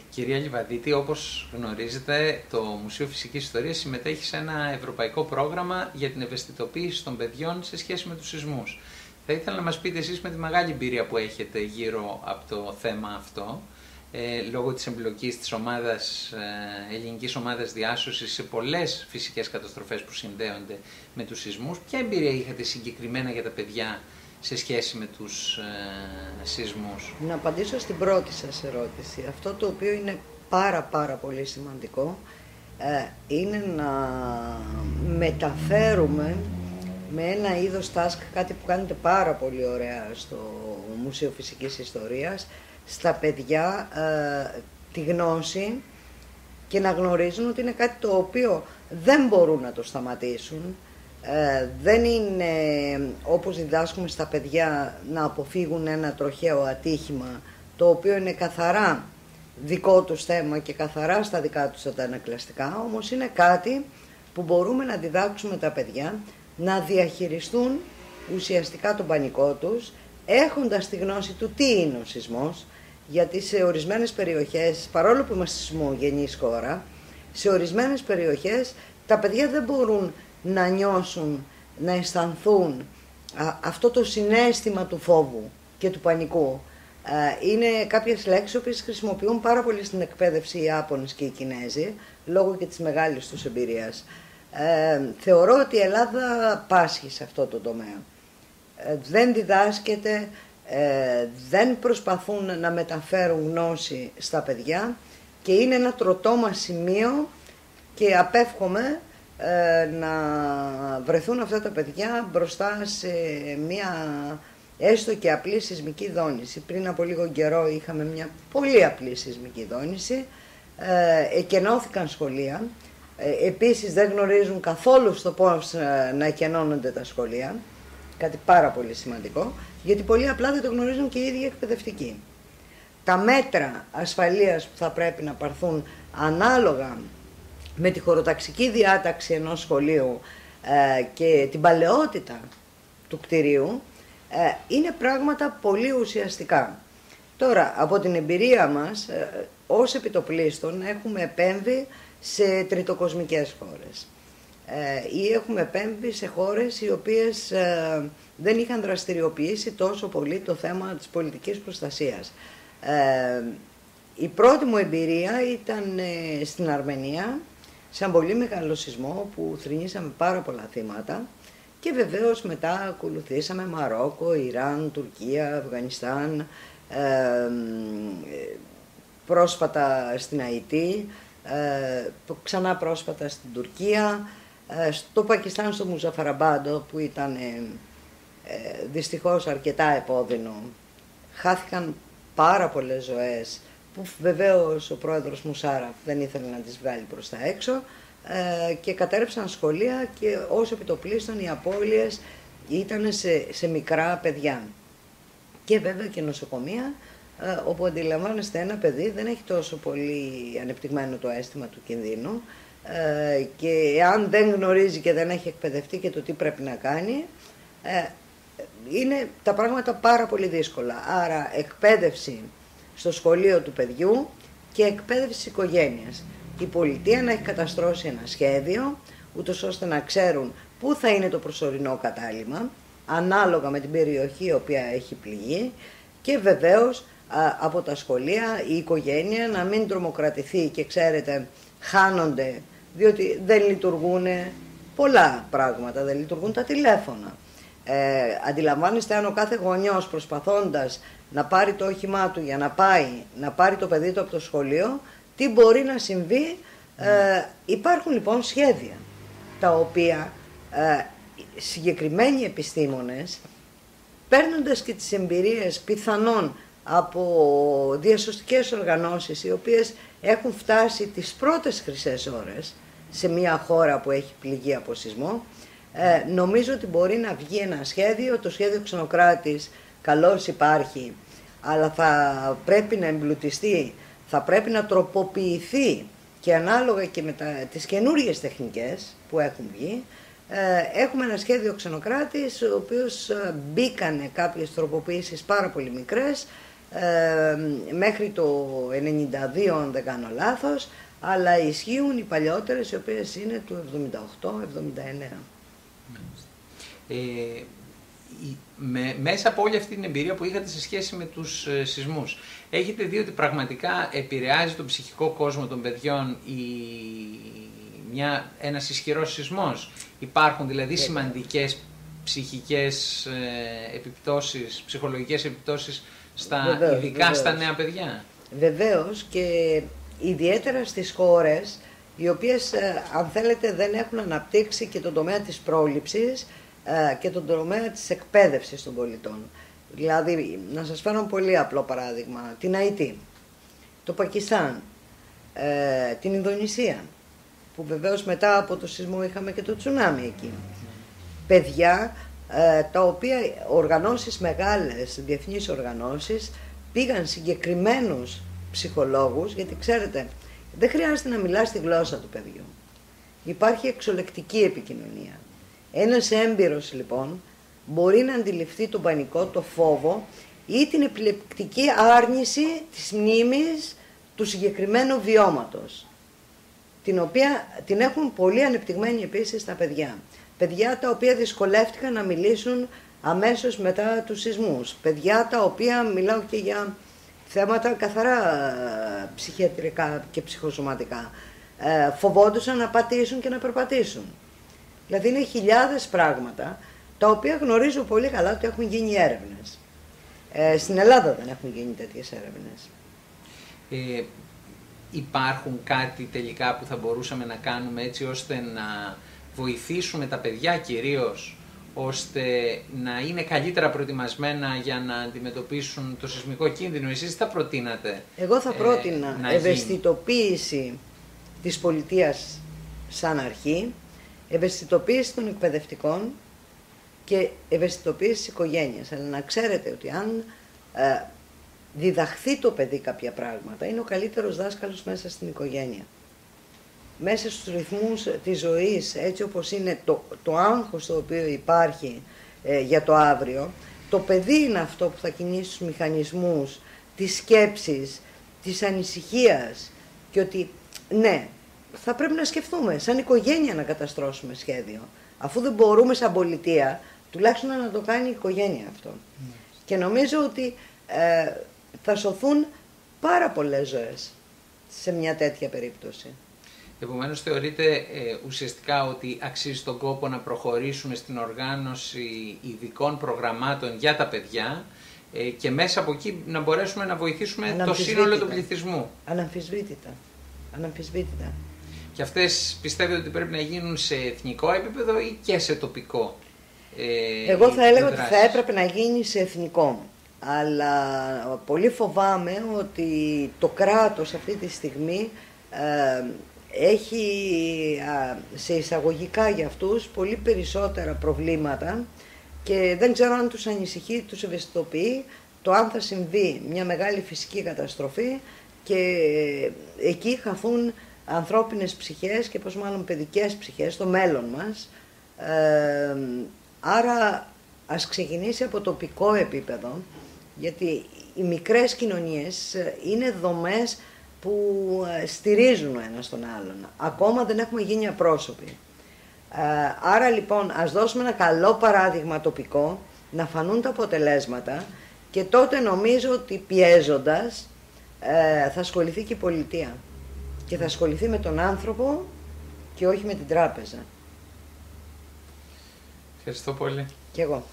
Κυρία Λιβαδίτη, όπως γνωρίζετε, το Μουσείο Φυσικής Ιστορίας συμμετέχει σε ένα ευρωπαϊκό πρόγραμμα για την ευαισθητοποίηση των παιδιών σε σχέση με τους σεισμούς. Θα ήθελα να μας πείτε εσείς, με τη μεγάλη εμπειρία που έχετε γύρω από το θέμα αυτό, λόγω της εμπλοκής της ελληνικής ομάδας διάσωσης σε πολλές φυσικές καταστροφές που συνδέονται με τους σεισμούς, ποια εμπειρία είχατε συγκεκριμένα για τα παιδιά σε σχέση με τους σεισμούς? Να απαντήσω στην πρώτη σας ερώτηση. Αυτό το οποίο είναι πάρα πολύ σημαντικό είναι να μεταφέρουμε με ένα είδος task, κάτι που κάνετε πάρα πολύ ωραία στο Μουσείο Φυσικής Ιστορίας, στα παιδιά τη γνώση και να γνωρίζουν ότι είναι κάτι το οποίο δεν μπορούν να το σταματήσουν. Δεν είναι όπως διδάσκουμε στα παιδιά να αποφύγουν ένα τροχαίο ατύχημα, το οποίο είναι καθαρά δικό τους θέμα και καθαρά στα δικά τους αντανακλαστικά, όμως είναι κάτι που μπορούμε να διδάξουμε τα παιδιά να διαχειριστούν ουσιαστικά τον πανικό τους, έχοντας τη γνώση του τι είναι ο σεισμός, γιατί σε ορισμένες περιοχές, παρόλο που είμαστε σεισμογενής χώρα, σε ορισμένες περιοχές τα παιδιά δεν μπορούν να νιώσουν, να αισθανθούν αυτό το συναίσθημα του φόβου και του πανικού. Είναι κάποιες λέξεις που χρησιμοποιούν πάρα πολύ στην εκπαίδευση οι Ιάπωνες και οι Κινέζοι, λόγω και της μεγάλης τους εμπειρίας. Θεωρώ ότι η Ελλάδα πάσχει σε αυτό το τομέα. Δεν διδάσκεται, δεν προσπαθούν να μεταφέρουν γνώση στα παιδιά και είναι ένα τροτό μας σημείο και απέφχομαι να βρεθούν αυτά τα παιδιά μπροστά σε μια έστω και απλή σεισμική δόνηση. Πριν από λίγο καιρό είχαμε μια πολύ απλή σεισμική δόνηση, εκενώθηκαν σχολεία, επίσης δεν γνωρίζουν καθόλου στο πώς να εκενώνονται τα σχολεία, κάτι πάρα πολύ σημαντικό, γιατί πολύ απλά δεν το γνωρίζουν και οι ίδιοι εκπαιδευτικοί. Τα μέτρα ασφαλείας που θα πρέπει να πάρθουν ανάλογα με τη χωροταξική διάταξη ενός σχολείου και την παλαιότητα του κτηρίου είναι πράγματα πολύ ουσιαστικά. Τώρα, από την εμπειρία μας, ως επιτοπλίστων έχουμε επέμβει σε τριτοκοσμικές χώρες ή έχουμε επέμβει σε χώρες οι οποίες δεν είχαν δραστηριοποιήσει τόσο πολύ το θέμα της πολιτικής προστασίας. Η πρώτη μου εμπειρία ήταν στην Αρμενία, σε ένα πολύ μεγάλο σεισμό που θρηνήσαμε πάρα πολλά θύματα και βεβαίως μετά ακολουθήσαμε Μαρόκο, Ιράν, Τουρκία, Αφγανιστάν, πρόσφατα στην Αϊτή, ξανά πρόσφατα στην Τουρκία, στο Πακιστάν, στο Μουζαφαραμπάντο που ήταν δυστυχώς αρκετά επώδυνο. Χάθηκαν πάρα πολλές ζωές που βεβαίως ο πρόεδρος Μουσάραφ δεν ήθελε να τις βγάλει προς τα έξω και κατέρευσαν σχολεία και ως επιτοπλίστων οι απώλειες ήταν σε μικρά παιδιά. Και βέβαια και νοσοκομεία, όπου αντιλαμβάνεστε ένα παιδί δεν έχει τόσο πολύ ανεπτυγμένο το αίσθημα του κινδύνου και αν δεν γνωρίζει και δεν έχει εκπαιδευτεί και το τι πρέπει να κάνει, είναι τα πράγματα πάρα πολύ δύσκολα. Άρα εκπαίδευση στο σχολείο του παιδιού και εκπαίδευση της οικογένειας. Η πολιτεία να έχει καταστρώσει ένα σχέδιο, ούτως ώστε να ξέρουν πού θα είναι το προσωρινό κατάλημα, ανάλογα με την περιοχή η οποία έχει πληγεί και βεβαίως από τα σχολεία η οικογένεια να μην τρομοκρατηθεί και ξέρετε χάνονται, διότι δεν λειτουργούν πολλά πράγματα, δεν λειτουργούν τα τηλέφωνα. Αντιλαμβάνεστε αν ο κάθε γονιός προσπαθώντας να πάρει το όχημά του για να πάρει το παιδί του από το σχολείο, τι μπορεί να συμβεί. Υπάρχουν λοιπόν σχέδια τα οποία συγκεκριμένοι επιστήμονες, παίρνοντας και τις εμπειρίες πιθανόν από διασωστικές οργανώσεις οι οποίες έχουν φτάσει τις πρώτες χρυσές ώρες σε μια χώρα που έχει πληγεί από σεισμό, νομίζω ότι μπορεί να βγει ένα σχέδιο. Το σχέδιο Ξενοκράτης καλώς υπάρχει, αλλά θα πρέπει να εμπλουτιστεί, θα πρέπει να τροποποιηθεί και ανάλογα και με τις καινούργιες τεχνικές που έχουν βγει. Έχουμε ένα σχέδιο Ξενοκράτης, ο οποίος μπήκανε κάποιες τροποποιήσεις πάρα πολύ μικρές μέχρι το 92 αν δεν κάνω λάθος, αλλά ισχύουν οι παλιότερες οι οποίες είναι του 78-79. Μέσα από όλη αυτή την εμπειρία που είχατε σε σχέση με τους σεισμούς, έχετε δει ότι πραγματικά επηρεάζει τον ψυχικό κόσμο των παιδιών ένας ισχυρός σεισμός? Υπάρχουν δηλαδή σημαντικές ψυχικές επιπτώσεις, ψυχολογικές επιπτώσεις ειδικά στα νέα παιδιά? Βεβαίως, και ιδιαίτερα στις χώρες οι οποίες, αν θέλετε, δεν έχουν αναπτύξει και τον τομέα της πρόληψης και τον τομέα της εκπαίδευσης των πολιτών. Δηλαδή, να σας φέρω ένα πολύ απλό παράδειγμα, την Αϊτή, το Πακιστάν, την Ινδονησία, που βεβαίως μετά από το σεισμό είχαμε και το τσουνάμι εκεί. Παιδιά τα οποία οργανώσεις μεγάλες, διεθνείς οργανώσεις, πήγαν συγκεκριμένους ψυχολόγους, γιατί ξέρετε, δεν χρειάζεται να μιλάς τη γλώσσα του παιδιού. Υπάρχει εξολεκτική επικοινωνία. Ένας έμπειρος λοιπόν μπορεί να αντιληφθεί τον πανικό, το φόβο ή την επιλεκτική άρνηση της μνήμης του συγκεκριμένου βιώματος, την οποία την έχουν πολύ ανεπτυγμένη επίσης τα παιδιά. Παιδιά τα οποία δυσκολεύτηκαν να μιλήσουν αμέσως μετά τους σεισμούς. Παιδιά τα οποία, μιλάω και για θέματα καθαρά ψυχιατρικά και ψυχοσωματικά, φοβόντουσαν να πατήσουν και να περπατήσουν. Δηλαδή είναι χιλιάδες πράγματα τα οποία γνωρίζω πολύ καλά ότι έχουν γίνει έρευνες. Στην Ελλάδα δεν έχουν γίνει τέτοιες έρευνες. Υπάρχουν κάτι τελικά που θα μπορούσαμε να κάνουμε έτσι ώστε να βοηθήσουμε τα παιδιά κυρίως, ώστε να είναι καλύτερα προετοιμασμένα για να αντιμετωπίσουν το σεισμικό κίνδυνο? Εσείς τι θα προτείνατε? Εγώ θα πρότεινα ευαισθητοποίηση της πολιτείας σαν αρχή, ευαισθητοποίηση των εκπαιδευτικών και ευαισθητοποίηση της οικογένειας. Αλλά να ξέρετε ότι αν διδαχθεί το παιδί κάποια πράγματα, είναι ο καλύτερος δάσκαλος μέσα στην οικογένεια. Μέσα στους ρυθμούς της ζωής, έτσι όπως είναι το άγχος το οποίο υπάρχει για το αύριο, το παιδί είναι αυτό που θα κινήσει τους μηχανισμούς της σκέψης, της ανησυχίας, και ότι ναι, θα πρέπει να σκεφτούμε σαν οικογένεια να καταστρώσουμε σχέδιο. Αφού δεν μπορούμε σαν πολιτεία, τουλάχιστον να το κάνει η οικογένεια αυτό. Και νομίζω ότι θα σωθούν πάρα πολλές ζωές σε μια τέτοια περίπτωση. Επομένως θεωρείτε ουσιαστικά ότι αξίζει τον κόπο να προχωρήσουμε στην οργάνωση ειδικών προγραμμάτων για τα παιδιά και μέσα από εκεί να μπορέσουμε να βοηθήσουμε το σύνολο του πληθυσμού? Αναμφισβήτητα. Αναμφισβήτητα. Και αυτές πιστεύετε ότι πρέπει να γίνουν σε εθνικό επίπεδο ή και σε τοπικό? Εγώ θα έλεγα ότι θα έπρεπε να γίνει σε εθνικό. Αλλά πολύ φοβάμαι ότι το κράτος αυτή τη στιγμή έχει σε εισαγωγικά για αυτούς πολύ περισσότερα προβλήματα και δεν ξέρω αν τους ανησυχεί, τους ευαισθητοποιεί το αν θα συμβεί μια μεγάλη φυσική καταστροφή και εκεί χαθούν ανθρώπινες ψυχές και πως μάλλον παιδικές ψυχές στο μέλλον μας. Άρα ας ξεκινήσει από τοπικό επίπεδο, γιατί οι μικρές κοινωνίες είναι δομές που στηρίζουν ο ένας τον άλλον. Ακόμα δεν έχουμε γίνει απρόσωποι. Άρα λοιπόν ας δώσουμε ένα καλό παράδειγμα τοπικό, να φανούν τα αποτελέσματα και τότε νομίζω ότι πιέζοντας θα ασχοληθεί και η πολιτεία και θα ασχοληθεί με τον άνθρωπο και όχι με την τράπεζα. Ευχαριστώ πολύ. Και εγώ.